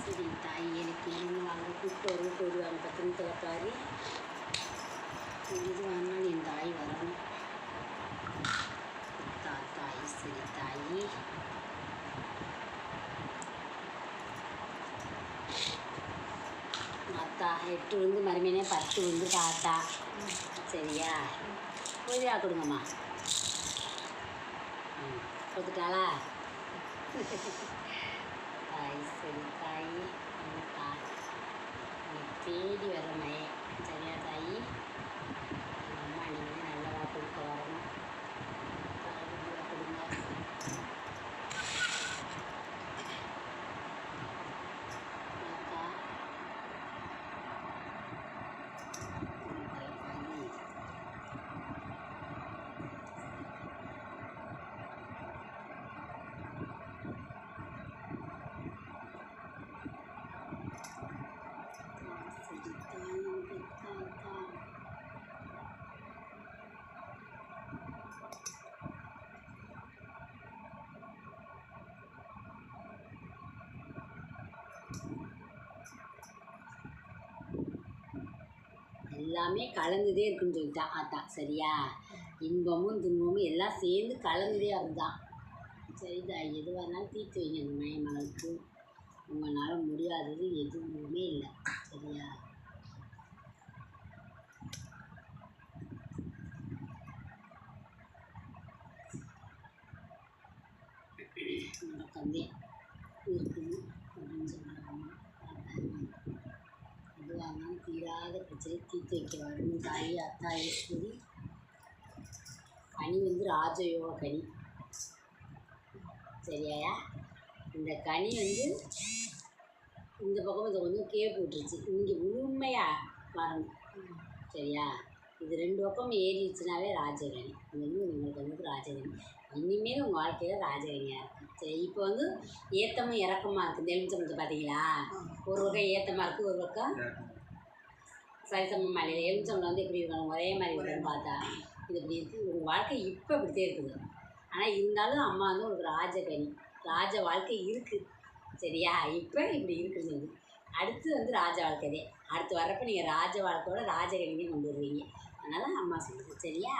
சரி தாய் எனக்கு இன்னும் வாங்க கூப்பிட்டு போடுவாங்க 10 நிமிஷத்தில் பாரு இது வாங்கினாலும் என் தாய் வரணும் தாய் சரி தாய் அத்தா 8 வந்து மறுமையினே 10 வந்து தாத்தா சரியா பூஜா கொடுங்கம்மா கொடுத்துட்டாளா தாய் சரி தாய் தேடி வர மயே சரியா தாய் அம்மா நீங்கள் நல்லவா கொடுக்க வரணும் கொடுங்க எல்லாமே கலந்துதே இருக்குன்னு சொல்லிட்டான் ஆத்தா சரியா இன்பமும் துன்பமும் எல்லாம் சேர்ந்து கலந்துதே அதுதான் சரிதா எதுவாக இருந்தாலும் தீர்த்து வைங்க அந்த மகளுக்கு உங்களால் முடியாதது எதுவுமே இல்லை சரியா நடக்கந்தே இருக்குது அப்படின்னு சொல்கிறாங்க எதுவாக இருந்தாலும் தீராத பிரச்சனை தீர்த்து வைக்க வரணும் தாய் அத்தா ஈஸ்வரி கனி வந்து ராஜயோக கனி சரியாயா இந்த கனி வந்து இந்த பக்கம் இதை கொஞ்சம் கேப் விட்டுருச்சு இங்கே உண்மையாக வரணும் சரியா இது 2 பக்கம் ஏறிடுச்சுனாவே ராஜகனி இது வந்து உங்களுக்கு வந்து ராஜகனி இனிமேல் உங்கள் வாழ்க்கையில் ராஜகனியாக இருக்கும் சரி இப்போ வந்து ஏற்றமும் இறக்கமாக இருக்குது எலுமிச்சம்பழத்தை பார்த்தீங்களா ஒரு பக்கம் ஏற்றமாக இருக்குது ஒரு பக்கம் சரிசமம் மலையில் எலுமிச்சம்பழம் வந்து எப்படி இருக்கணும் ஒரே மாதிரி இருக்குன்னு பார்த்தா இது இப்படி இருக்குது உங்கள் வாழ்க்கை இப்போ இப்படித்தே இருக்குது ஆனால் இருந்தாலும் அம்மா வந்து உங்களுக்கு ராஜகனி ராஜ வாழ்க்கை இருக்குது சரியா இப்போ இப்படி இருக்குது அடுத்து வந்து ராஜ வாழ்க்கைதே அடுத்து வர்றப்போ நீங்கள் ராஜ வாழ்க்கையோட ராஜகனியும் கொண்டு வருவீங்க அதனால் அம்மா சொல்லுது சரியா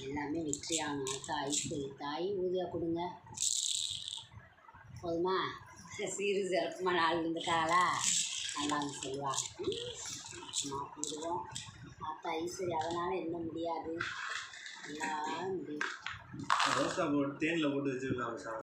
எல்லாமே வெற்றியான தாய் சரி தாய் ஊதியா கொடுங்க போதுமா சீரு சிறப்புமா நாள் இருந்துட்டாளா நல்லா சொல்லுவாங்க அம்மா கூடுவோம் தாத்தா ஐஸ்வரி அதனால் என்ன முடியாது எல்லாம் முடியும் ரோசா போட்டு தேனில் போட்டு வச்சுருக்காங்க சார்